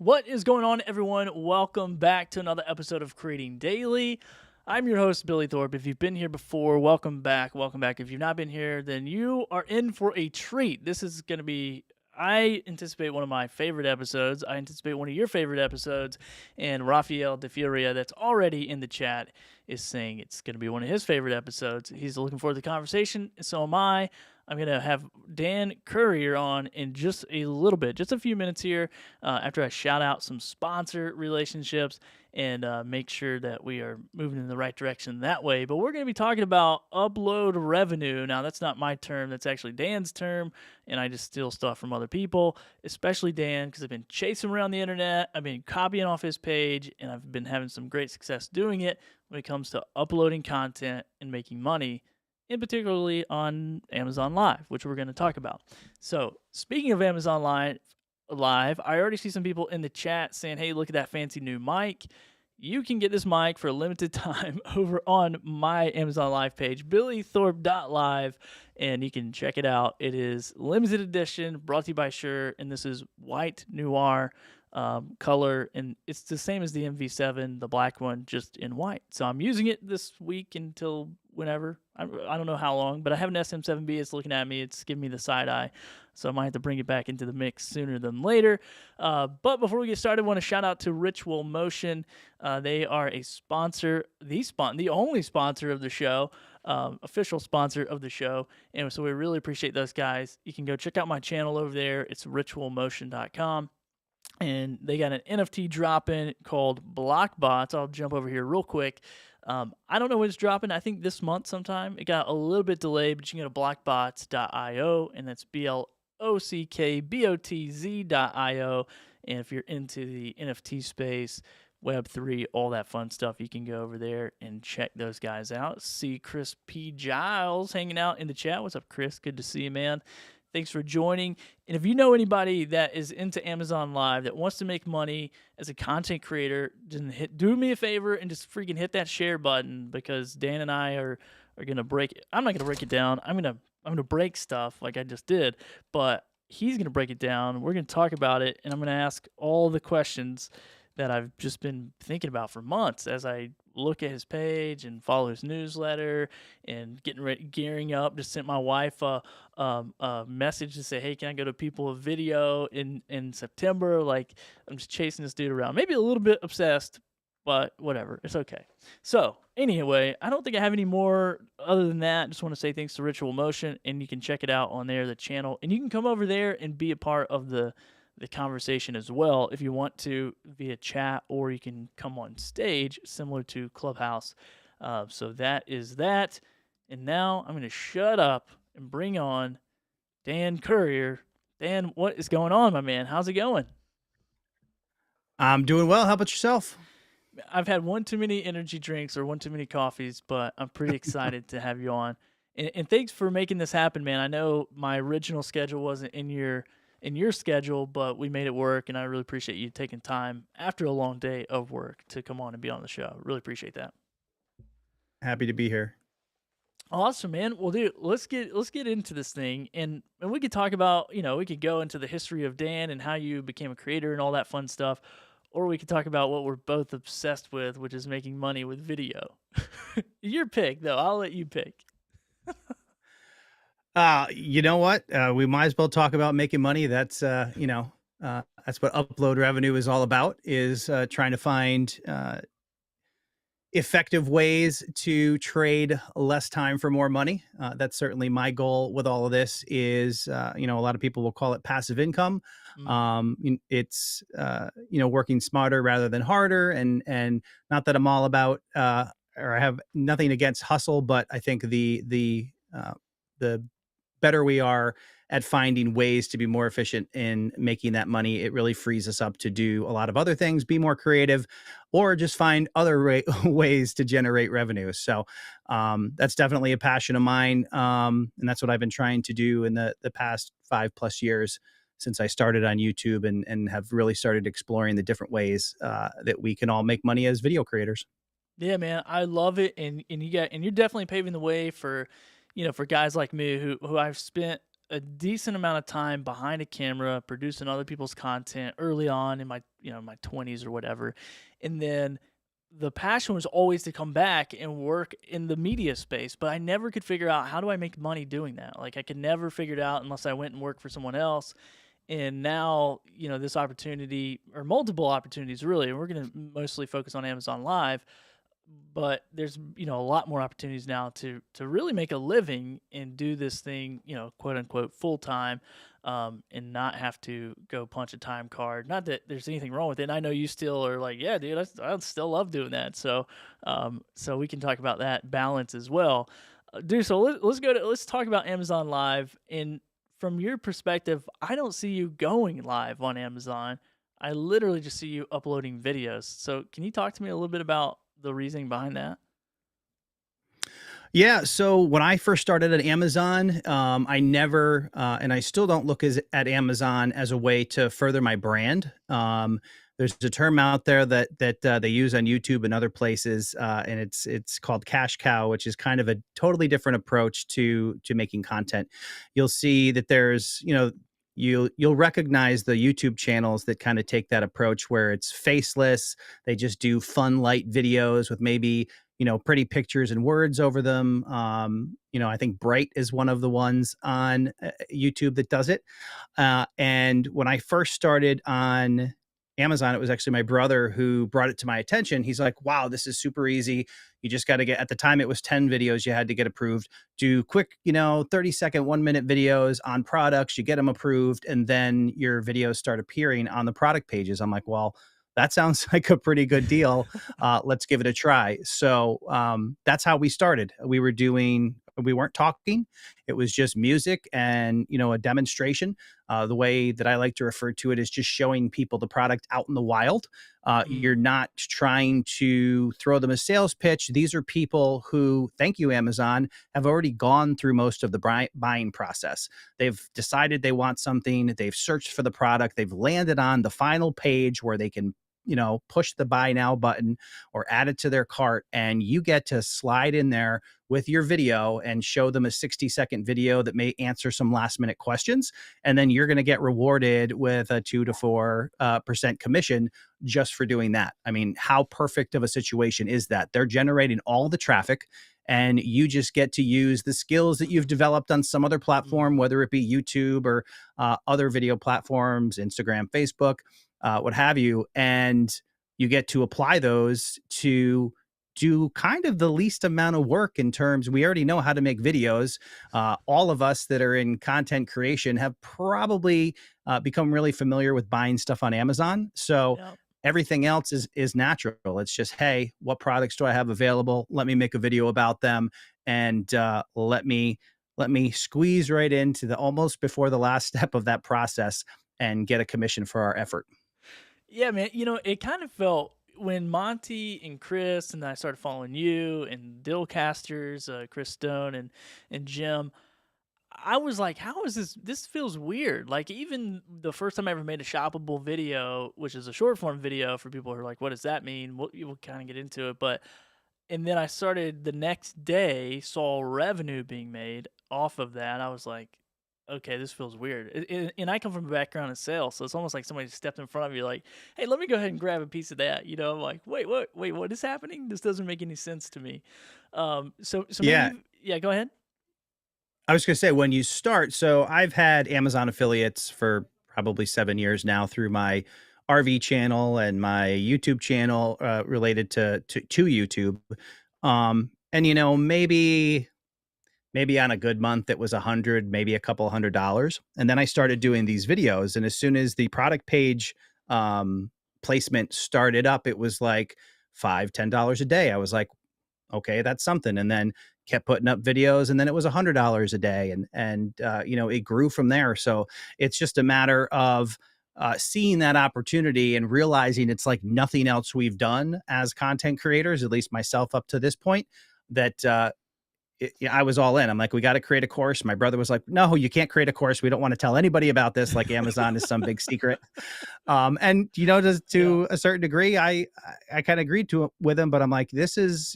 What is going on, everyone? Welcome back to another episode of Creating Daily. I'm your host, Billy Thorpe. If you've been here before, welcome back. Welcome back. If you've not been here, then you are in for a treat. This is going to be, I anticipate, one of my favorite episodes. I anticipate one of your favorite episodes. And Rafael De Furia, that's already in the chat, is saying it's going to be one of his favorite episodes. He's looking forward to the conversation, and so am I. I'm going to have Dan Currier on in just a little bit, just a few minutes here, after I shout out some sponsor relationships and make sure that we are moving in the right direction that way. But we're going to be talking about upload revenue. Now, that's not my term. That's actually Dan's term, and I just steal stuff from other people, especially Dan, because I've been chasing around the internet. I've been copying off his page, and I've been having some great success doing it when it comes to uploading content and making money, and particularly on Amazon Live, which we're going to talk about. So speaking of Amazon Live, I already see some people in the chat saying, hey, look at that fancy new mic. You can get this mic for a limited time over on my Amazon Live page, billythorpe.live, and you can check it out. It is limited edition, brought to you by Shure, and this is white noir color, and it's the same as the MV7, the black one, just in white. So I'm using it this week until whenever. I don't know how long, but I have an SM7B. It's looking at me. It's giving me the side eye. So I might have to bring it back into the mix sooner than later. But before we get started, I want to shout out to Ritual Motion. They are a sponsor, the only sponsor of the show, official sponsor of the show. And so we really appreciate those guys. You can go check out my channel over there. It's ritualmotion.com. And they got an NFT drop-in called Blockbots. I'll jump over here real quick. I don't know when it's dropping. I think this month sometime. It got a little bit delayed, but you can go to blockbots.io, and that's blockbotz.io. And if you're into the NFT space, Web3, all that fun stuff, you can go over there and check those guys out. See Chris P. Giles hanging out in the chat. What's up, Chris? Good to see you, man. Thanks for joining. And if you know anybody that is into Amazon Live that wants to make money as a content creator, just do me a favor and just freaking hit that share button, because Dan and I are gonna break it. I'm not gonna break it down. I'm gonna break stuff like I just did, but he's gonna break it down. We're gonna talk about it, and I'm gonna ask all the questions that I've just been thinking about for months as I look at his page and follow his newsletter and gearing up. Just sent my wife a message to say, hey, can I go to People of Video in September? Like, I'm just chasing this dude around. Maybe a little bit obsessed, but whatever. It's okay. So anyway, I don't think I have any more other than that. Just want to say thanks to Ritual Motion, and you can check it out on there, the channel. And you can come over there and be a part of the conversation as well if you want to, via chat, or you can come on stage similar to Clubhouse. So that is that. And now I'm going to shut up and bring on Dan Currier. Dan, what is going on, my man? How's it going? I'm doing well. How about yourself? I've had one too many energy drinks or one too many coffees, but I'm pretty excited to have you on. And thanks for making this happen, man. I know my original schedule wasn't in your schedule, but we made it work, and I really appreciate you taking time after a long day of work to come on and be on the show. Really appreciate that. Happy to be here. Awesome, man. Well, dude, let's get into this thing, and we could talk about, we could go into the history of Dan and how you became a creator and all that fun stuff, or we could talk about what we're both obsessed with, which is making money with video. Your pick, though. I'll let you pick. You know what? We might as well talk about making money. That's, That's what upload revenue is all about, is trying to find effective ways to trade less time for more money. That's certainly my goal with all of this is, a lot of people will call it passive income. Mm. Working smarter rather than harder. And not that I'm all about, or I have nothing against hustle, but I think the better we are at finding ways to be more efficient in making that money, it really frees us up to do a lot of other things, be more creative, or just find other ways to generate revenue. So that's definitely a passion of mine, and that's what I've been trying to do in the past 5+ years since I started on YouTube, and have really started exploring the different ways that we can all make money as video creators. Yeah, man, I love it, and you're definitely paving the way for, for guys like me who I've spent a decent amount of time behind a camera producing other people's content early on in my my 20s or whatever, and then the passion was always to come back and work in the media space, but I never could figure out how do I make money doing that. Like I could never figure it out unless I went and worked for someone else. And now, this opportunity or multiple opportunities really, and we're going to mostly focus on Amazon Live, but there's a lot more opportunities now to really make a living and do this thing, quote unquote full time, and not have to go punch a time card. Not that there's anything wrong with it, and I know you still are like, yeah, dude, I still love doing that. So we can talk about that balance as well, dude. So let's talk about Amazon Live. And from your perspective, I don't see you going live on Amazon. I literally just see you uploading videos. So can you talk to me a little bit about the reasoning behind that? Yeah. So when I first started at Amazon, I never, and I still don't look at Amazon as a way to further my brand. There's a term out there that they use on YouTube and other places, and it's called cash cow, which is kind of a totally different approach to making content. You'll see that there's, you'll recognize the YouTube channels that kind of take that approach where it's faceless. They just do fun, light videos with maybe pretty pictures and words over them. I think Bright is one of the ones on YouTube that does it. And when I first started on Amazon, it was actually my brother who brought it to my attention. He's like, wow, this is super easy. You just got to get, at the time, it was 10 videos you had to get approved. Do quick, 30-second, 1-minute videos on products. You get them approved, and then your videos start appearing on the product pages. I'm like, well, that sounds like a pretty good deal. Let's give it a try. So that's how we started. We weren't talking. It was just music and, a demonstration. The way that I like to refer to it is just showing people the product out in the wild. Mm, You're not trying to throw them a sales pitch. These are people who, thank you, Amazon, have already gone through most of the buying process. They've decided they want something. They've searched for the product. They've landed on the final page where they can push the buy now button or add it to their cart, and you get to slide in there with your video and show them a 60-second video that may answer some last minute questions. And then you're going to get rewarded with a 2 to 4% commission just for doing that. I mean, how perfect of a situation is that? They're generating all the traffic, and you just get to use the skills that you've developed on some other mm. platform, whether it be YouTube or other video platforms, Instagram, Facebook, what have you. And you get to apply those to do kind of the least amount of work. In terms, we already know how to make videos. All of us that are in content creation have probably become really familiar with buying stuff on Amazon. So Yeah. everything else is natural. It's just, hey, what products do I have available? Let me make a video about them, and let me squeeze right into the almost before the last step of that process and get a commission for our effort. Yeah, man. It kind of felt when Monty and Chris and I started following you and Dillcasters, Chris Stone and Jim. I was like, how is this? This feels weird. Like even the first time I ever made a shoppable video, which is a short form video for people who are like, what does that mean? We'll kind of get into it, but and then I started the next day, saw revenue being made off of that. I was like, okay, this feels weird. And I come from a background in sales, so it's almost like somebody stepped in front of you, like, hey, let me go ahead and grab a piece of that. I'm like, wait, what is happening? This doesn't make any sense to me. So maybe Yeah, you, yeah, go ahead. I was gonna say when you start. So I've had Amazon affiliates for probably 7 years now through my RV channel and my YouTube channel related to YouTube. And maybe on a good month it was 100, maybe a couple $100, and then I started doing these videos, and as soon as the product page um, placement started up, it was like $5-10 a day. I was like, okay, that's something. And then kept putting up videos, and then it was $100 a day, and it grew from there. So it's just a matter of seeing that opportunity and realizing it's like nothing else we've done as content creators, at least myself up to this point. That yeah, I was all in. I'm like, we got to create a course. My brother was like, no, you can't create a course. We don't want to tell anybody about this. Like Amazon is some big secret. And Yeah. to a certain degree, I kind of agreed to it with him, but I'm like, this is,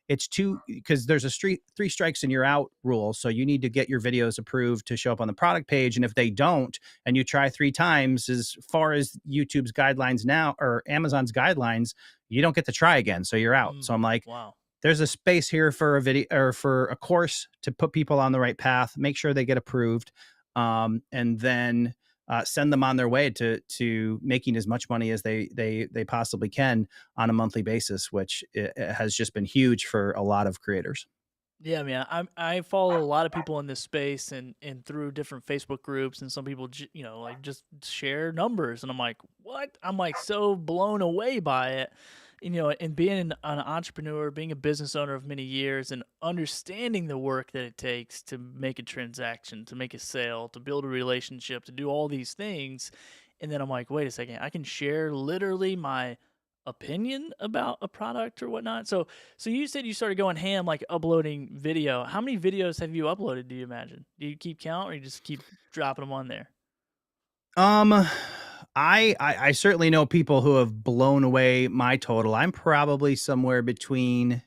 it's too, because there's a three strikes and you're out rule. So you need to get your videos approved to show up on the product page. And if they don't, and you try 3 times, as far as YouTube's guidelines now or Amazon's guidelines, you don't get to try again. So you're out. Mm, So I'm like, wow. there's a space here for a video or for a course to put people on the right path, make sure they get approved, and then send them on their way to making as much money as they possibly can on a monthly basis, which it has just been huge for a lot of creators. Yeah, man. I follow a lot of people in this space and through different Facebook groups, and some people, like just share numbers, and I'm like, what? I'm like so blown away by it. And being an entrepreneur, being a business owner of many years, and understanding the work that it takes to make a transaction, to make a sale, to build a relationship, to do all these things. And then I'm like, wait a second, I can share literally my opinion about a product or whatnot. So you said you started going ham, like uploading video. How many videos have you uploaded, do you imagine? Do you keep count, or you just keep dropping them on there? Um, I certainly know people who have blown away my total. I'm probably somewhere between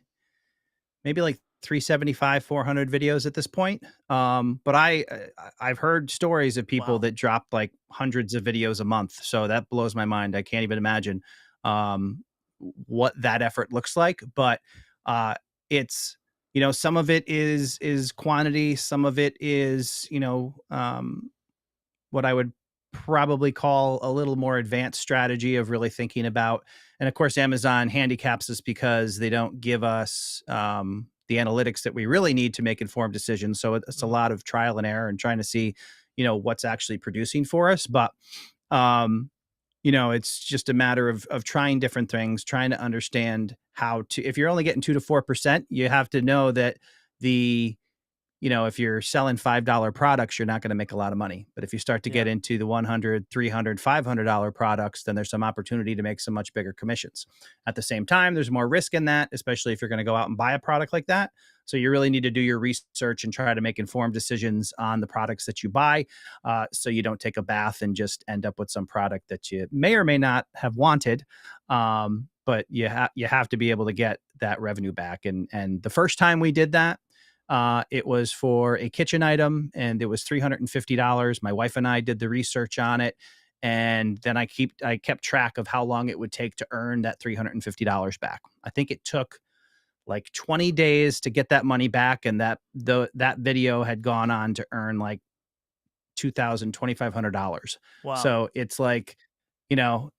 maybe like 375, 400 videos at this point. But I've heard stories of people Wow. that drop like hundreds of videos a month. So that blows my mind. I can't even imagine um, what that effort looks like. But uh, it's some of it is quantity, some of it is what I would probably call a little more advanced strategy of really thinking about. And of course, Amazon handicaps us because they don't give us the analytics that we really need to make informed decisions. So it's a Mm, lot of trial and error and trying to see, what's actually producing for us. But um, it's just a matter of trying different things, trying to understand how to. If you're only getting 2 to 4%, you have to know that the if you're selling $5 products, you're not going to make a lot of money. But if you start to get yeah. into the 100, 300, $500 products, then there's some opportunity to make some much bigger commissions. At the same time, there's more risk in that, especially if you're going to go out and buy a product like that. So you really need to do your research and try to make informed decisions on the products that you buy, so you don't take a bath and just end up with some product that you may or may not have wanted. But you have to be able to get that revenue back. And the first time we did that, it was for a kitchen item and it was $350. My wife and I did the research on it. And then I kept track of how long it would take to earn that $350 back. I think it took like 20 days to get that money back. And that video had gone on to earn like $2,000, $2,500. Wow. So it's like, you know,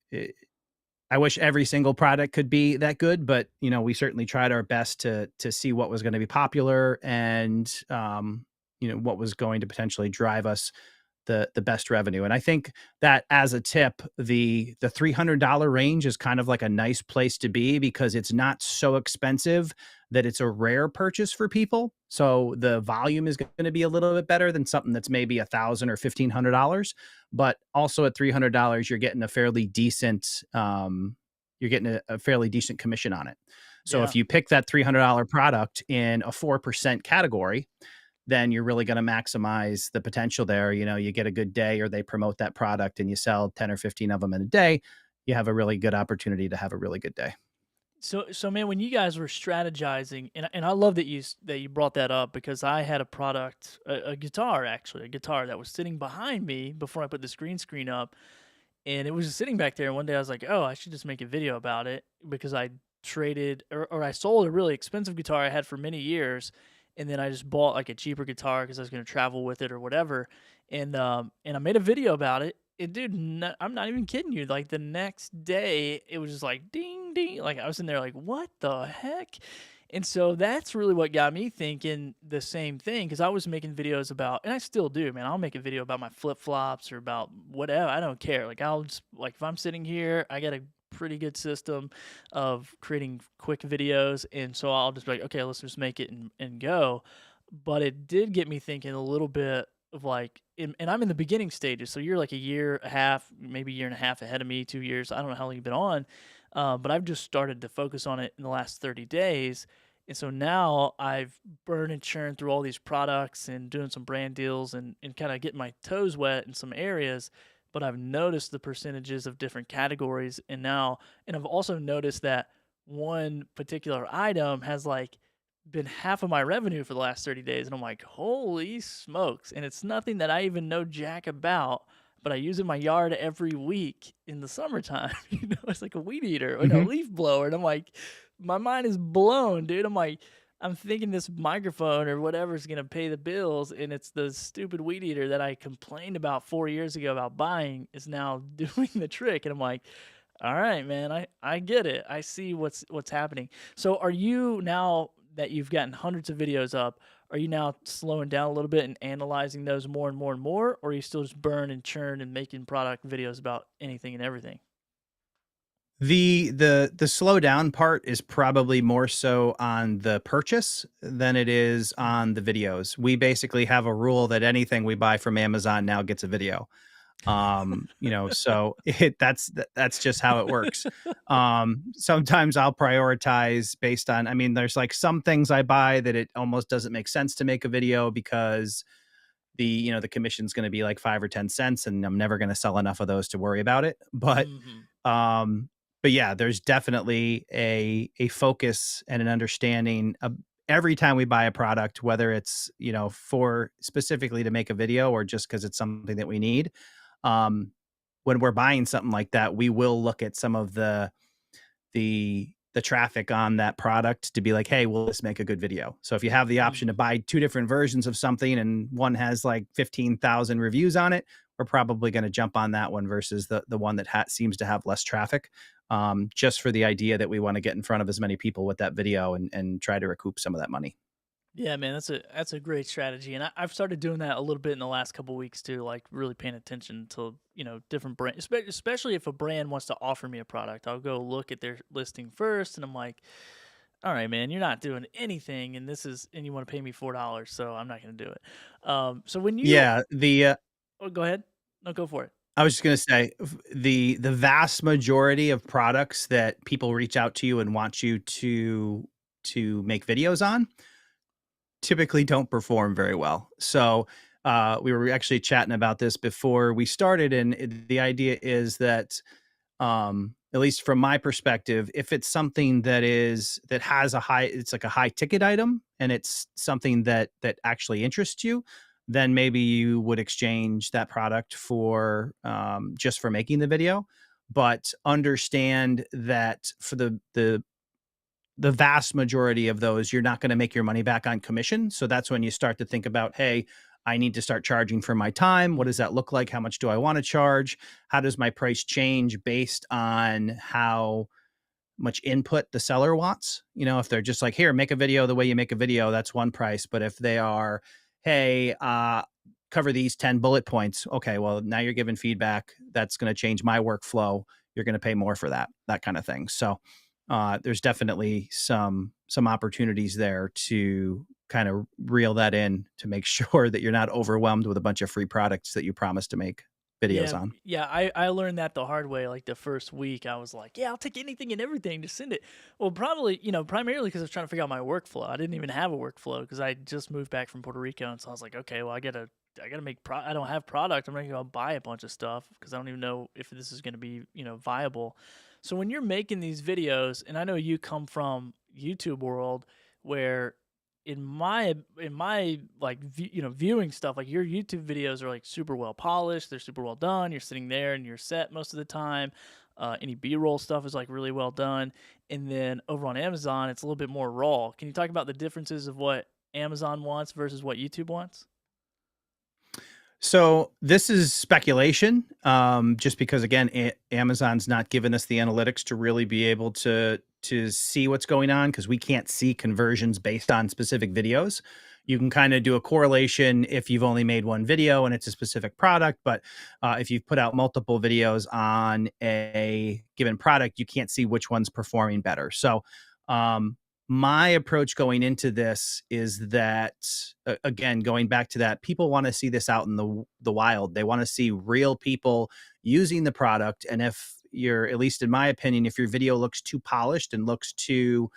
I wish every single product could be that good, but we certainly tried our best to see what was going to be popular and what was going to potentially drive us the best revenue. And I think that as a tip, the $300 range is kind of like a nice place to be because it's not so expensive that it's a rare purchase for people. So the volume is going to be a little bit better than something that's maybe $1,000 or $1,500. But also at $300, you're getting a fairly decent commission on it. So if Yeah. you pick that $300 product in a 4% category, then you're really going to maximize the potential there. You get a good day or they promote that product and you sell 10 or 15 of them in a day, you have a really good opportunity to have a really good day. So man, when you guys were strategizing, and I love that you brought that up, because I had a product, a guitar, actually, a guitar that was sitting behind me before I put the green screen up, and it was just sitting back there. And one day I was like, oh, I should just make a video about it, because I traded, or I sold a really expensive guitar I had for many years, and then I just bought like a cheaper guitar because I was gonna travel with it or whatever, and I made a video about it. And dude, I'm not even kidding you. Like the next day, it was just like ding ding. Like I was in there like, what the heck? And so that's really what got me thinking the same thing because I was making videos about, and I still do, man. I'll make a video about my flip flops or about whatever. I don't care. Like I'll just like if I'm sitting here, I got a pretty good system of creating quick videos, and so I'll just be like, okay, let's just make it and go. But it did get me thinking a little bit of like, and I'm in the beginning stages, so you're like a year, a half, maybe a year and a half ahead of me, 2 years. I don't know how long you've been on, but I've just started to focus on it in the last 30 days. And so now I've burned and churned through all these products and doing some brand deals and kind of getting my toes wet in some areas. But I've noticed the percentages of different categories. And I've also noticed that one particular item has like been half of my revenue for the last 30 days. And I'm like, holy smokes. And it's nothing that I even know jack about, but I use it in my yard every week in the summertime. It's like a weed eater or a Mhm. leaf blower. And I'm like, my mind is blown, dude. I'm like, I'm thinking this microphone or whatever is gonna pay the bills, and it's the stupid weed eater that I complained about 4 years ago about buying is now doing the trick. And I'm like, all right, man, I get it. I see what's happening. So are you now that you've gotten hundreds of videos up, are you now slowing down a little bit and analyzing those more and more and more, or are you still just burn and churn and making product videos about anything and everything? The slow down part is probably more so on the purchase than it is Mm. on the videos. We basically have a rule that anything we buy from Amazon now gets a video. So that's just how it works. Sometimes I'll prioritize based on, I mean, there's like some things I buy that it almost doesn't make sense to make a video because the commission's going to be like 5 or 10 cents and I'm never going to sell enough of those to worry about it. Mhm. Um but yeah, there's definitely a focus and an understanding of every time we buy a product, whether it's, for specifically to make a video or just cuz it's something that we need. Um when we're buying something like that, we will look at some of the traffic on that product to be like, hey, will this make a good video? So if you have the option to Mhm. buy two different versions of something and one has like 15,000 reviews on it, we're probably going to jump on that one versus the one that seems to have less traffic, just for the idea that we want to get in front of as many people with that video and try to recoup some of that money. Yeah, man, that's a great strategy, and I've started doing that a little bit in the last couple weeks too, like really paying attention to different brand, especially if a brand wants to offer me a product, I'll go look at their listing first, and I'm like, all right, man, you're not doing anything, and you want to pay me $4, so I'm not going to do it. So when you, Yeah, oh, go ahead, no, go for it. I was just gonna say the vast majority of products that people reach out to you and want you to make videos on typically don't perform very well. So, we were actually chatting about this before we started, and the idea is that, at least from my perspective, if it's something that has it's like a high ticket item, and it's something that actually interests you, then maybe you would exchange that product for just for making the video. But understand that for the vast majority of those, you're not going to make your money back on commission. So that's when you start to think about, hey, I need to start charging for my time. What does that look like? How much do I want to charge? How does my price change based on how much input the seller wants? If they're just like, here, make a video the way you make a video, that's one price. But if they are, hey, cover these 10 bullet points, okay, well, now you're giving feedback. That's going to change my workflow. You're going to pay more for that kind of thing. So there's definitely some opportunities there to kind of reel that in to make sure that you're not overwhelmed with a bunch of free products that you promised to make videos Yeah, on. yeah, I learned that the hard way. Like the first week, I was like, "Yeah, I'll take anything and everything, just send it." Well, probably, primarily because I was trying to figure out my workflow. I didn't even have a workflow because I just moved back from Puerto Rico, and so I was like, "Okay, well, I gotta make I don't have product. I'm not gonna go buy a bunch of stuff because I don't even know if this is gonna be, viable." So when you're making these videos, and I know you come from YouTube world where in my like viewing stuff, like your YouTube videos are like super well polished, they're super well done, you're sitting there and you're set most of the time. Any b-roll stuff is like really well done, and then over on Amazon it's a little bit more raw. Can you talk about the differences of what Amazon wants versus what YouTube wants? So this is speculation, just because again, Amazon's not given us the analytics to really be able to see what's going on because we can't see conversions based on specific videos. You can kind of do a correlation if you've only made one video and it's a specific product, but if you've put out multiple videos on a given product, you can't see which one's performing better. So um, my approach going into this is that again, going back to that, people want to see this out in the wild. They want to see real people using the product. And if you're, at least in my opinion, if your video looks too polished and looks too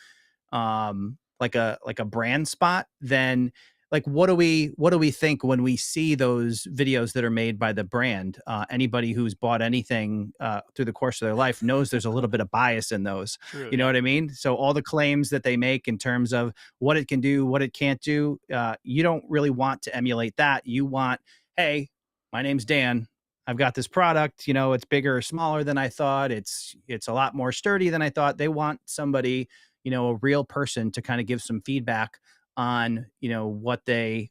like a brand spot, then like what do we think when we see those videos that are made by the brand? Anybody who's bought anything through the course of their life knows there's a little bit of bias in those. True. You know Yeah. what I mean? So all the claims that they make in terms of what it can do, what it can't do, you don't really want to emulate that. You want, hey, my name's Dan. I've got this product. You know, it's bigger or smaller than I thought. It's a lot more sturdy than I thought. They want somebody, you know, a real person to kind of give some feedback on, you know, what their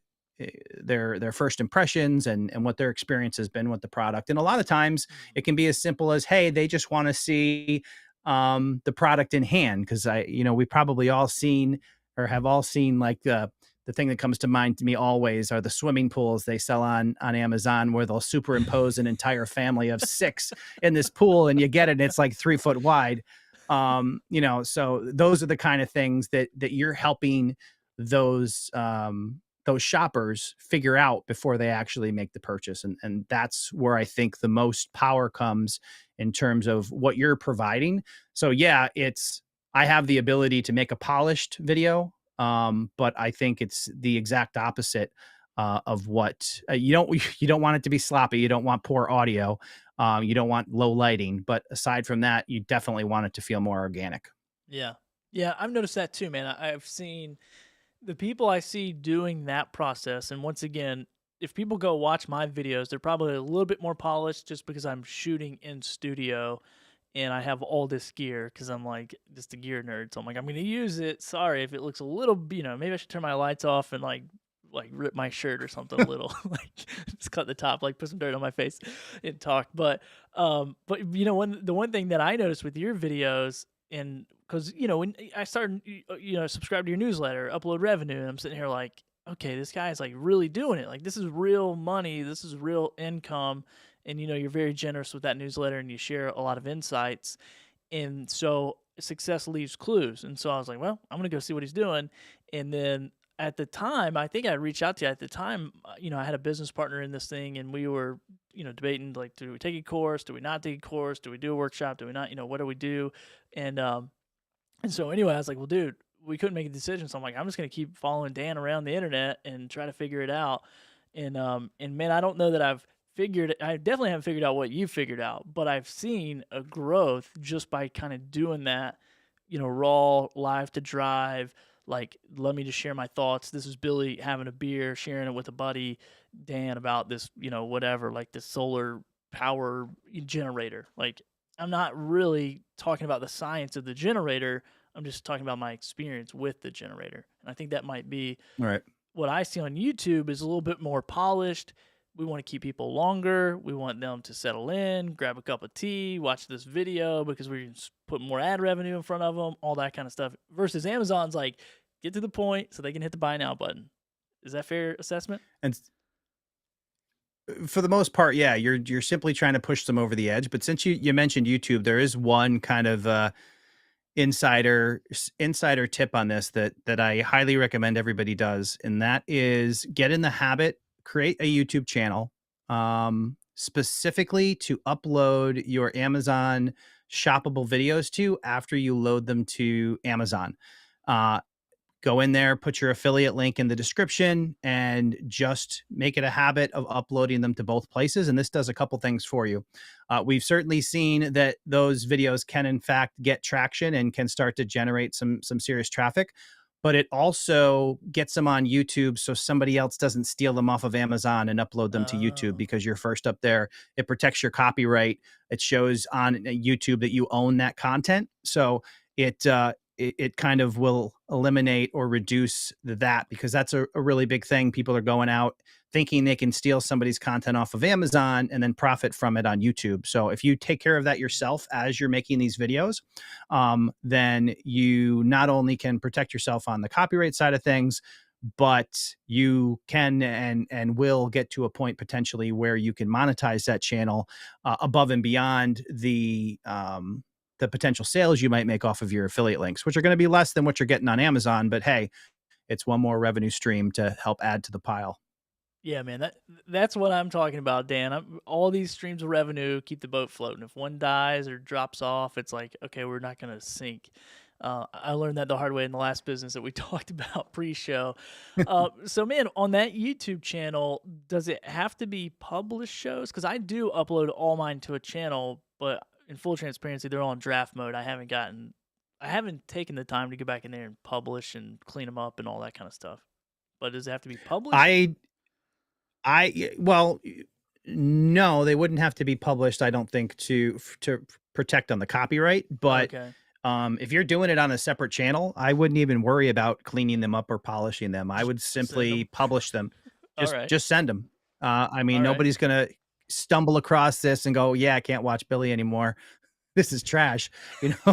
first impressions and what their experience has been with the product. And a lot of times Mhm. it can be as simple as, hey, they just want to see the product in hand. Because we probably all seen or have all seen like the thing that comes to mind to me always are the swimming pools they sell on Amazon, where they'll superimpose an entire family of six in this pool, and you get it, and it's like 3 foot wide. So those are the kind of things that you're helping those shoppers figure out before they actually make the purchase. And that's where I think the most power comes in terms of what you're providing. So yeah, I have the ability to make a polished video, but I think it's the exact opposite of what you don't want it to be sloppy. You don't want poor audio. You don't want low lighting. But aside from that, you definitely want it to feel more organic. Yeah. Yeah, I've noticed that too, man. I've seen the people I see doing that process, and once again, if people go watch my videos, they're probably a little bit more polished just because I'm shooting in studio and I have all this gear because I'm like just a gear nerd. So I'm like, I'm gonna use it. Sorry if it looks a little, maybe I should turn my lights off and like rip my shirt or something a little, like just cut the top, like put some dirt on my face and talk. But the one thing that I noticed with your videos, and because when I started, subscribe to your newsletter, upload revenue, and I'm sitting here like, okay, this guy is like really doing it. Like this is real money. This is real income. And you're very generous with that newsletter, and you share a lot of insights. And so success leaves clues. And so I was like, well, I'm gonna go see what he's doing. And then at the time, I think I reached out to you. At the time, I had a business partner in this thing, and we were, debating like, do we take a course? Do we not take a course? Do we do a workshop? Do we not? What do we do? And so anyway, I was like, well, dude, we couldn't make a decision. So I'm like, I'm just gonna keep following Dan around the internet and try to figure it out. And man, I don't know that I definitely haven't figured out what you figured out, but I've seen a growth just by kind of doing that, raw, live to drive. Like, let me just share my thoughts. This is Billy having a beer, sharing it with a buddy, Dan, about this, whatever, like this solar power generator. Like, I'm not really talking about the science of the generator. I'm just talking about my experience with the generator. And I think that might be All right. what I see on YouTube is a little bit more polished. We want to keep people longer. We want them to settle in, grab a cup of tea, watch this video because we can put more ad revenue in front of them, all that kind of stuff. Versus Amazon's like, get to the point so they can hit the buy now button. Is that fair assessment? And for the most part, yeah, you're simply trying to push them over the edge. But since you mentioned YouTube, there is one kind of insider tip on this that I highly recommend everybody does, and that is get in the habit, create a YouTube channel, specifically to upload your Amazon shoppable videos to after you load them to Amazon. Go in there, put your affiliate link in the description, and just make it a habit of uploading them to both places. And this does a couple things for you. We've certainly seen that those videos can, in fact, get traction and can start to generate some serious traffic. But it also gets them on YouTube so somebody else doesn't steal them off of Amazon and upload them to YouTube Oh, because you're first up there. It protects your copyright. It shows on YouTube that you own that content. So it it kind of will eliminate or reduce that, because that's a really big thing. People are going out thinking they can steal somebody's content off of Amazon and then profit from it on YouTube. So if you take care of that yourself as you're making these videos, then you not only can protect yourself on the copyright side of things, but you can and will get to a point potentially where you can monetize that channel above and beyond the potential sales you might make off of your affiliate links, which are going to be less than what you're getting on Amazon. But hey, it's one more revenue stream to help add to the pile. Yeah, man, that's what I'm talking about, Dan. All these streams of revenue keep the boat floating. If one dies or drops off, it's like, okay, we're not going to sink. I learned that the hard way in the last business that we talked about pre-show. So, man, on that YouTube channel, does it have to be published shows? Because I do upload all mine to a channel, but in full transparency, they're all in draft mode. I haven't taken the time to go back in there and publish and clean them up and all that kind of stuff. But does it have to be published? I well, no, they wouldn't have to be published, I don't think, to protect on the copyright. But Okay. if you're doing it on a separate channel, I wouldn't even worry about cleaning them up or polishing them. I Just would send simply them. publish them. All Just right. just send them. I mean, All right. nobody's gonna stumble across this and go, "Yeah, I can't watch Billy anymore. This is trash."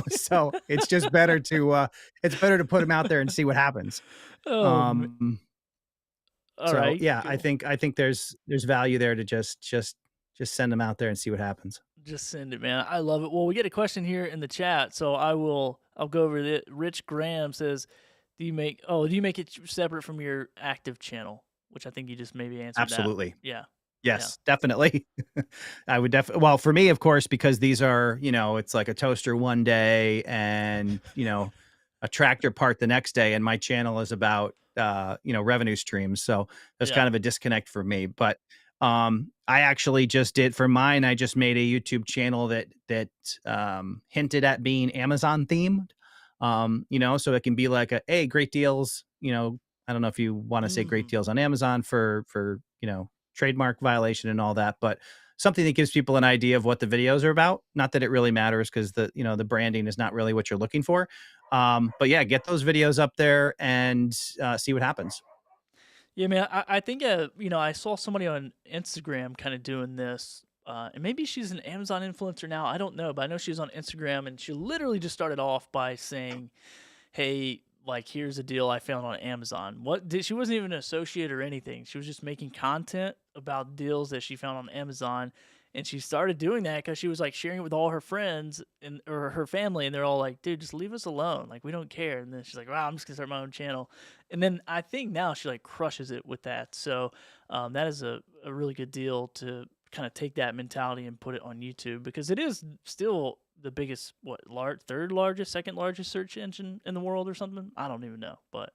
So it's better to put them out there and see what happens. Oh, Um, all so right. yeah, I Cool. think I think there's value there to just send them out there and see what happens. Just send it, man. I love it. Well, we get a question here in the chat, so I'll go over it. Rich Graham says, do you make it separate from your active channel?" Which I think you just maybe answered that. Absolutely. Yeah. Yeah. Yes, definitely. I would definitely. Well, for me, of course, because these are, it's like a toaster one day and, a tractor part the next day. And my channel is about, revenue streams. So there's Yeah. kind of a disconnect for me. But I actually just did for mine. I just made a YouTube channel that hinted at being Amazon themed. So it can be like hey, great deals. I don't know if you want to say great Mm. deals on Amazon for trademark violation and all that, but something that gives people an idea of what the videos are about. Not that it really matters, because the branding is not really what you're looking for. But yeah, get those videos up there and see what happens. Yeah, man. I think I saw somebody on Instagram kind of doing this. And maybe she's an Amazon influencer now. I don't know, but I know she's on Instagram, and she literally just started off by saying, "Hey, like here's a deal I found on Amazon." She wasn't even an associate or anything. She was just making content about deals that she found on Amazon. And she started doing that because she was like sharing it with all her friends or her family, and they're all like, "Dude, just leave us alone. Like we don't care." And then she's like, "Wow, I'm just gonna start my own channel." And then I think now she like crushes it with that. So that is a really good deal to kind of take that mentality and put it on YouTube, because it is still the biggest, third largest, second largest search engine in the world or something. I don't even know, but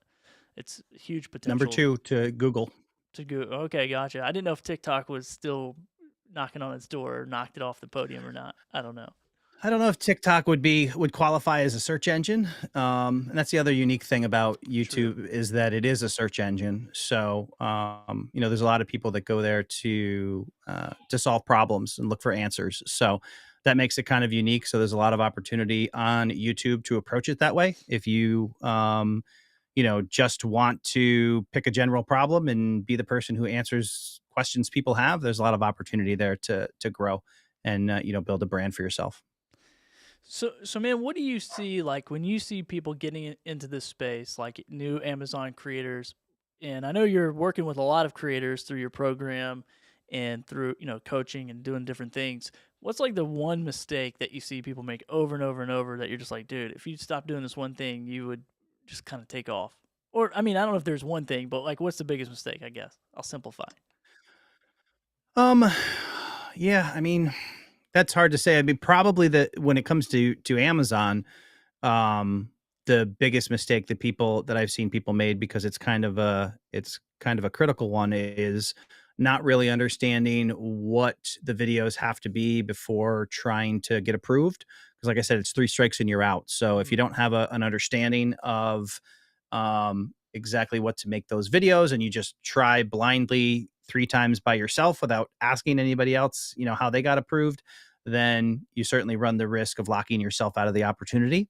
it's huge Number potential two to Google. to go. Okay, gotcha. I didn't know if TikTok was still knocking on its door or knocked it off the podium or not. I don't know. I don't know if TikTok would qualify as a search engine. And that's the other unique thing about True. YouTube, is that it is a search engine. So there's a lot of people that go there to solve problems and look for answers. So that makes it kind of unique. So there's a lot of opportunity on YouTube to approach it that way. If you just want to pick a general problem and be the person who answers questions people have, there's a lot of opportunity there to grow and build a brand for yourself. So man, what do you see like when you see people getting into this space, like new Amazon creators? And I know you're working with a lot of creators through your program and through, coaching and doing different things. What's like the one mistake that you see people make over and over and over that you're just like, dude, if you stop doing this one thing, you would just kind of take off? Or I mean, I don't know if there's one thing, but like what's the biggest mistake, I guess? I'll simplify. Um, yeah, I mean, that's hard to say. I mean, probably when it comes to Amazon, um, the biggest mistake that I've seen people made, because it's kind of a critical one, is not really understanding what the videos have to be before trying to get approved. Because, like I said, it's three strikes and you're out. So if you Mm, don't have an understanding of exactly what to make those videos, and you just try blindly three times by yourself without asking anybody else, how they got approved, then you certainly run the risk of locking yourself out of the opportunity.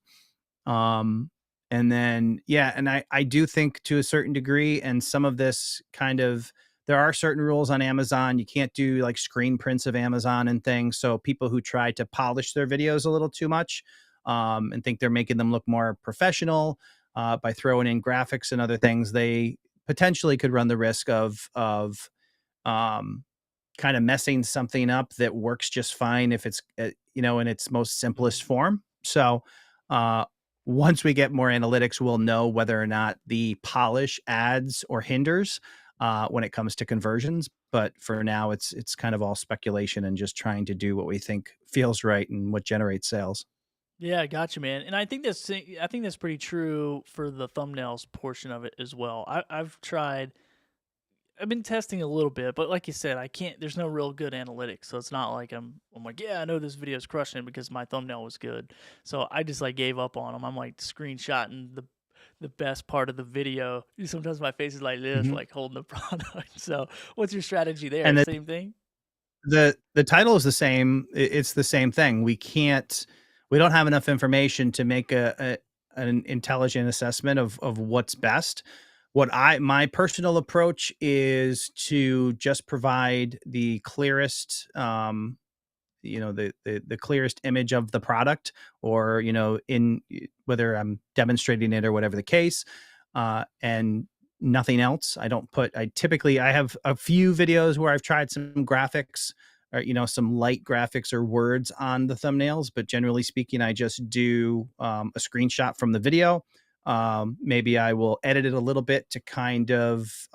Um, And then, yeah, and I do think to a certain degree, and some of this kind of, there are certain rules on Amazon. You can't do like screen prints of Amazon and things. So people who try to polish their videos a little too much, and think they're making them look more professional by throwing in graphics and other things, they potentially could run the risk of um, kind of messing something up that works just fine if it's in its most simplest Mhm. form. So uh, once we get more analytics, we'll know whether or not the polish adds or hinders when it comes to conversions. But for now, it's kind of all speculation and just trying to do what we think feels right and what generates sales. Yeah, gotcha, man. And I think that's pretty true for the thumbnails portion of it as well. I've been testing a little bit, but like you said, I can't. There's no real good analytics, so it's not like I'm like, yeah, I know this video is crushing it because my thumbnail was good. So I just like gave up on them. I'm like screenshotting the best part of the video. Sometimes my face is like this, Mhm. like holding the product. So what's your strategy there? And Same thing? the title is the same. It's the same thing. We don't have enough information to make an intelligent assessment of what's best. My personal approach is to just provide the clearest the clearest image of the product, or in whether I'm demonstrating it or whatever the case, and nothing else. I have a few videos where I've tried some graphics, or some light graphics or words on the thumbnails, but generally speaking, I just do a screenshot from the video. Maybe I will edit it a little bit to kind of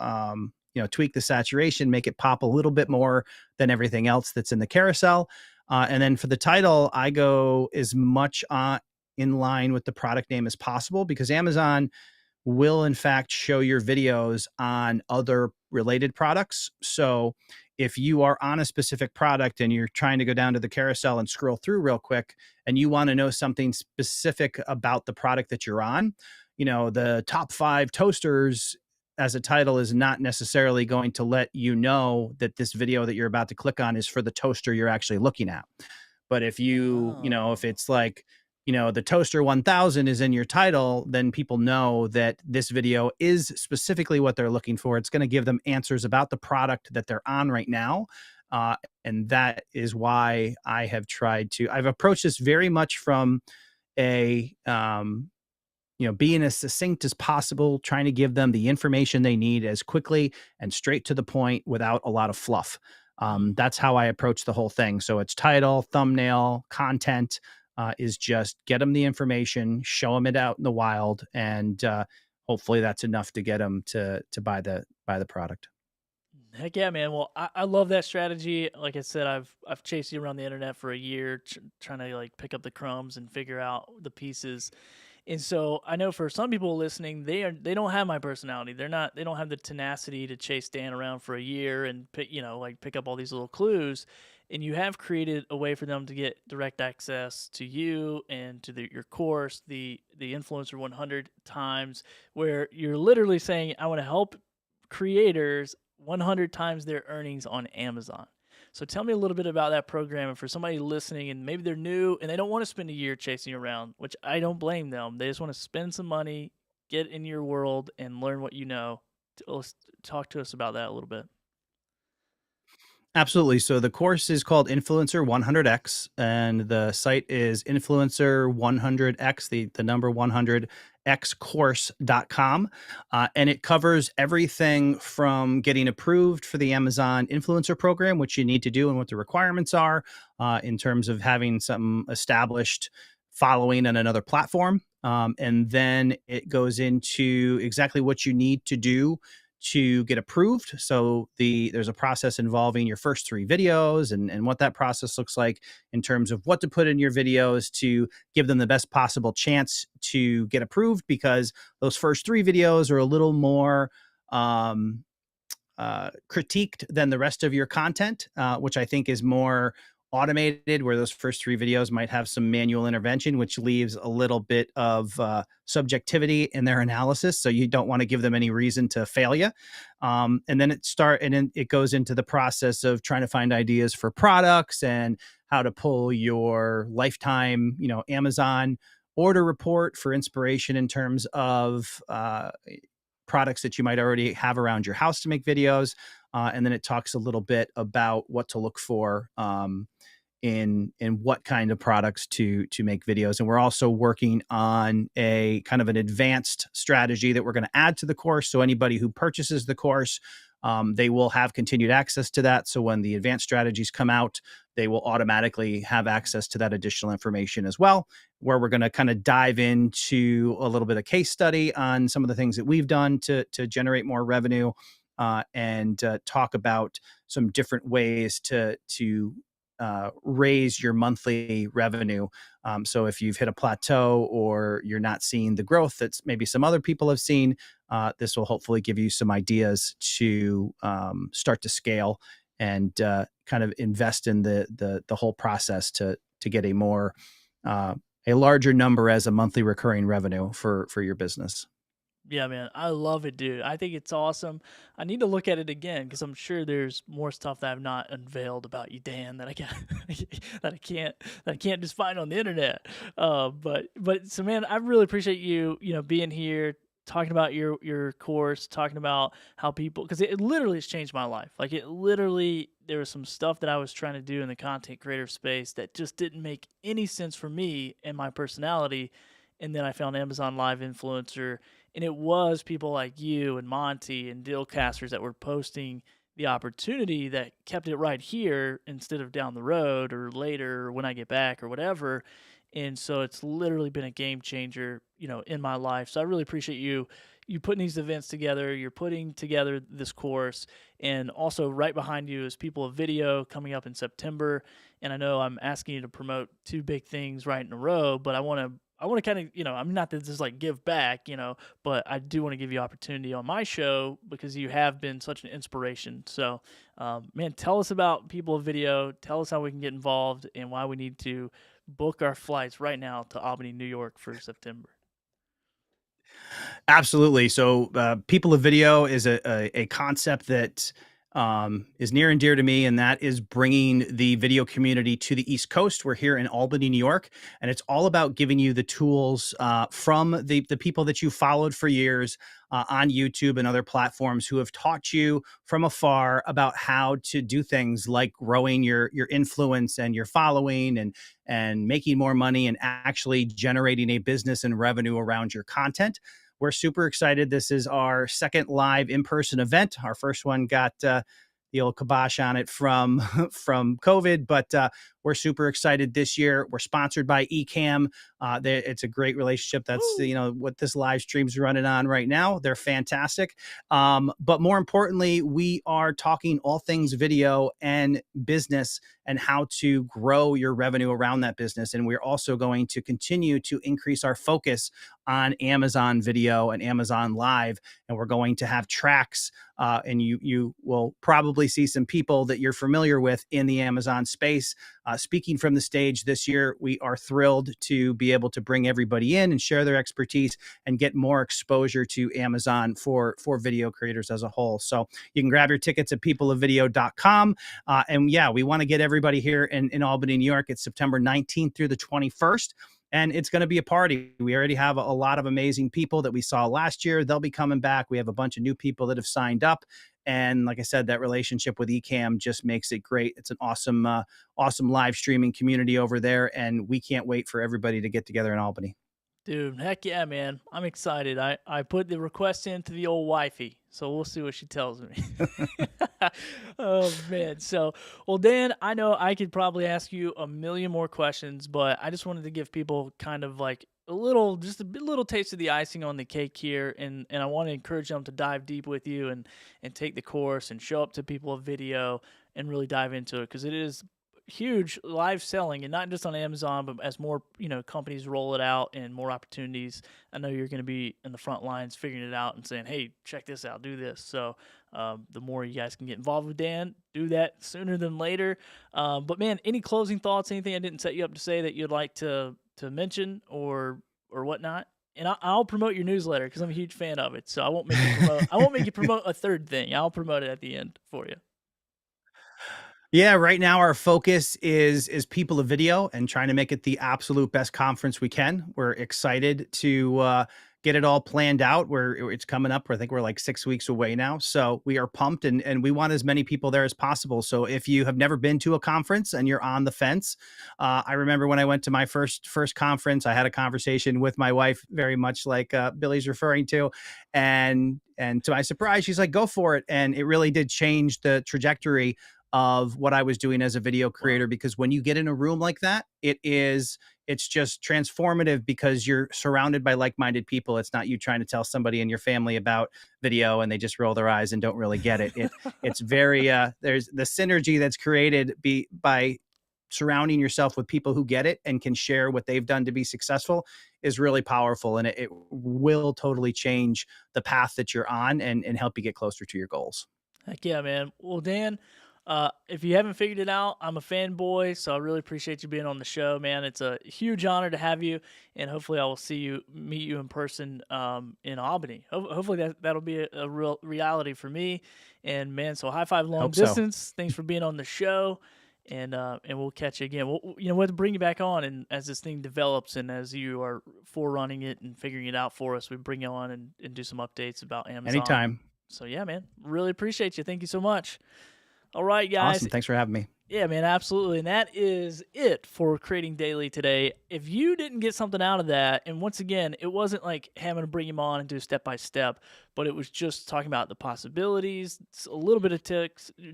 tweak the saturation, make it pop a little bit more than everything else that's in the carousel. And then for the title, I go as much in line with the product name as possible, because Amazon will, in fact, show your videos on other related products. So if you are on a specific product and you're trying to go down to the carousel and scroll through real quick, and you want to know something specific about the product that you're on, the top 5 toasters as a title is not necessarily going to let you know that this video that you're about to click on is for the toaster you're actually looking at. But if Oh. it's like, the toaster 1000 is in your title, then people know that this video is specifically what they're looking for. It's going to give them answers about the product that they're on right now. Uh, and that is why I've approached this very much from being as succinct as possible, trying to give them the information they need as quickly and straight to the point without a lot of fluff. Mm. That's how I approach the whole thing. So it's title, thumbnail, content, is just get them the information, show them it out in the wild, and hopefully that's enough to get them to buy the product. Heck yeah, man. Well, I love that strategy. Like I said, I've chased you around the internet for a year, trying to like pick up the crumbs and figure out the pieces. And so I know for some people listening, they don't have my personality. They don't have the tenacity to chase Dan around for a year and pick up all these little clues. And you have created a way for them to get direct access to you and to your course, the Influencer 100 times, where you're literally saying, I want to help creators 100 times their earnings on Amazon. So tell me a little bit about that program. And for somebody listening and maybe they're new and they don't want to spend a year chasing around, which I don't blame them. They just want to spend some money, get in your world and learn what you know. Let's talk to us about that a little bit. Absolutely. So the course is called Influencer 100X, and the site is Influencer 100X, the number 100xcourse.com. And it covers everything from getting approved for the Amazon influencer program, which you need to do and what the requirements are, in terms of having some established following on another platform. And then it goes into exactly what you need to do to get approved. So there's a process involving your first 3 videos, and what that process looks like in terms of what to put in your videos to give them the best possible chance to get approved, because those first 3 videos are a little more critiqued than the rest of your content, which I think is more automated, where those first 3 videos might have some manual intervention, which leaves a little bit of subjectivity in their analysis. So you don't want to give them any reason to fail you. And then it goes into the process of trying to find ideas for products and how to pull your lifetime, Amazon order report for inspiration in terms of products that you might already have around your house to make videos. And then it talks a little bit about what to look for in what kind of products to make videos. And we're also working on a kind of an advanced strategy that we're going to add to the course. So anybody who purchases the course, they will have continued access to that. So when the advanced strategies come out, they will automatically have access to that additional information as well, where we're going to kind of dive into a little bit of case study on some of the things that we've done to generate more revenue, and talk about some different ways to raise your monthly revenue. So if you've hit a plateau or you're not seeing the growth that maybe some other people have seen, this will hopefully give you some ideas to start to scale and kind of invest in the whole process to get a larger number as a monthly recurring revenue for your business. Yeah, man, I love it, dude. I think it's awesome. I need to look at it again because I'm sure there's more stuff that I've not unveiled about you, Dan, that I can that I can't just find on the internet. But so, man, I really appreciate you, being here, talking about your course, talking about how people, because it literally has changed my life. Like it literally, there was some stuff that I was trying to do in the content creator space that just didn't make any sense for me and my personality. And then I found Amazon Live Influencer, and it was people like you and Monty and Dealcasters that were posting the opportunity that kept it right here instead of down the road or later or when I get back or whatever. And so it's literally been a game changer, in my life. So I really appreciate you putting these events together. You're putting together this course, and also right behind you is People of Video coming up in September. And I know I'm asking you to promote two big things right in a row, but I want to kind of, I'm not to just like give back, but I do want to give you opportunity on my show because you have been such an inspiration. So, man, tell us about People of Video. Tell us how we can get involved and why we need to book our flights right now to Albany, New York for September. Absolutely. So, people of video is a concept that is near and dear to me, and that is bringing the video community to the East Coast. We're here in Albany, New York, and it's all about giving you the tools from the people that you followed for years on YouTube and other platforms who have taught you from afar about how to do things like growing your influence and your following and making more money and actually generating a business and revenue around your content. We're super excited. This is our second live in-person event. Our first one got the old kibosh on it from from COVID, but we're super excited this year. We're sponsored by Ecamm. It's a great relationship. That's Woo! what this live stream's running on right now. They're fantastic. But more importantly, we are talking all things video and business and how to grow your revenue around that business. And we're also going to continue to increase our focus on Amazon Video and Amazon Live. And we're going to have tracks, and you will probably see some people that you're familiar with in the Amazon space speaking from the stage this year. We are thrilled to be able to bring everybody in and share their expertise and get more exposure to Amazon for video creators as a whole. So you can grab your tickets at peopleofvideo.com. And yeah, we want to get everybody here in Albany, New York. It's September 19th through the 21st. And it's going to be a party. We already have a lot of amazing people that we saw last year. They'll be coming back. We have a bunch of new people that have signed up. And like I said, that relationship with Ecamm just makes it great. It's an awesome live streaming community over there. And we can't wait for everybody to get together in Albany. Dude, heck yeah, man. I'm excited. I put the request into the old wifey, so we'll see what she tells me. Oh, man. So, well, Dan, I know I could probably ask you a million more questions, but I just wanted to give people kind of like just a little taste of the icing on the cake here. And I want to encourage them to dive deep with you and take the course and show up to People of Video and really dive into it because it is huge live selling, and not just on Amazon, but as more companies roll it out and more opportunities. I know you're going to be in the front lines figuring it out and saying, "Hey, check this out, do this." So the more you guys can get involved with Dan, do that sooner than later. But man, any closing thoughts? Anything I didn't set you up to say that you'd like to mention or whatnot? And I'll promote your newsletter because I'm a huge fan of it. So I won't make you promote. I won't make you promote a third thing. I'll promote it at the end for you. Yeah, right now our focus is people of video and trying to make it the absolute best conference we can. We're excited to get it all planned out. It's coming up. I think we're like 6 weeks away now, so we are pumped and we want as many people there as possible. So if you have never been to a conference and you're on the fence, I remember when I went to my first conference, I had a conversation with my wife, very much like Billy's referring to, and to my surprise, she's like, "Go for it," and it really did change the trajectory of what I was doing as a video Wow. creator, because when you get in a room like that, it's just transformative because you're surrounded by like-minded people. It's not you trying to tell somebody in your family about video and they just roll their eyes and don't really get it. It's very there's the synergy that's created by surrounding yourself with people who get it and can share what they've done to be successful is really powerful, and it will totally change the path that you're on and help you get closer to your goals. Heck yeah, man. Well, Dan, if you haven't figured it out, I'm a fanboy, so I really appreciate you being on the show, man. It's a huge honor to have you, and hopefully, I will meet you in person in Albany. Hopefully, that'll be a real reality for me. And man, so high five long Hope so. distance. Thanks for being on the show, and we'll catch you again. We'll have to bring you back on, and as this thing develops and as you are forerunning it and figuring it out for us, we bring you on and do some updates about Amazon. Anytime. So yeah, man, really appreciate you. Thank you so much. All right, guys. Awesome. Thanks for having me. Yeah, man, absolutely. And that is it for Creating Daily today. If you didn't get something out of that, and once again, it wasn't like having to bring him on and do step by step, but it was just talking about the possibilities, a little bit of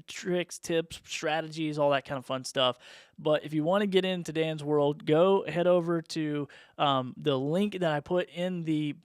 tricks, tips, strategies, all that kind of fun stuff. But if you want to get into Dan's world, go head over to the link that I put in the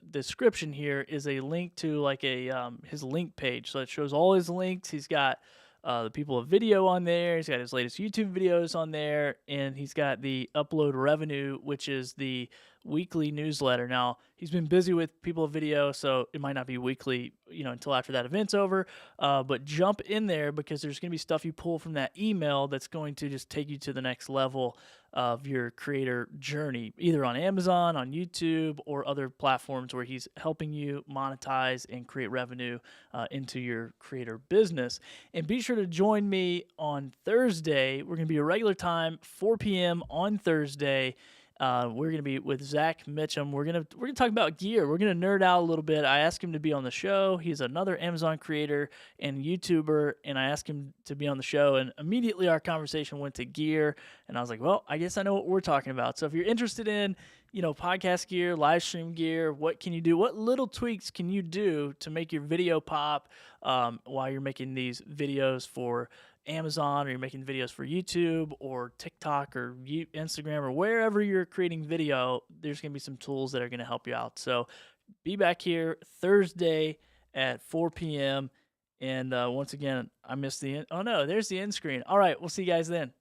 description. Here is a link to like a his link page, so it shows all his links. He's got the people of video on there. He's got his latest YouTube videos on there, and he's got the upload revenue, which is the weekly newsletter. Now he's been busy with people of video, so it might not be weekly, until after that event's over. But jump in there because there's going to be stuff you pull from that email that's going to just take you to the next level of your creator journey, either on Amazon, on YouTube, or other platforms where he's helping you monetize and create revenue into your creator business. And be sure to join me on Thursday. We're going to be a regular time, 4 p.m. on Thursday. We're gonna be with Zach Mitchum. We're gonna talk about gear. We're gonna nerd out a little bit. I asked him to be on the show. He's another Amazon creator and YouTuber, and I asked him to be on the show. And immediately our conversation went to gear, and I was like, "Well, I guess I know what we're talking about." So if you're interested in, podcast gear, live stream gear, what can you do? What little tweaks can you do to make your video pop while you're making these videos for Amazon, or you're making videos for YouTube or TikTok or Instagram or wherever you're creating video? There's going to be some tools that are going to help you out. So be back here Thursday at 4 p.m. And once again, I missed oh no, there's the end screen. All right, we'll see you guys then.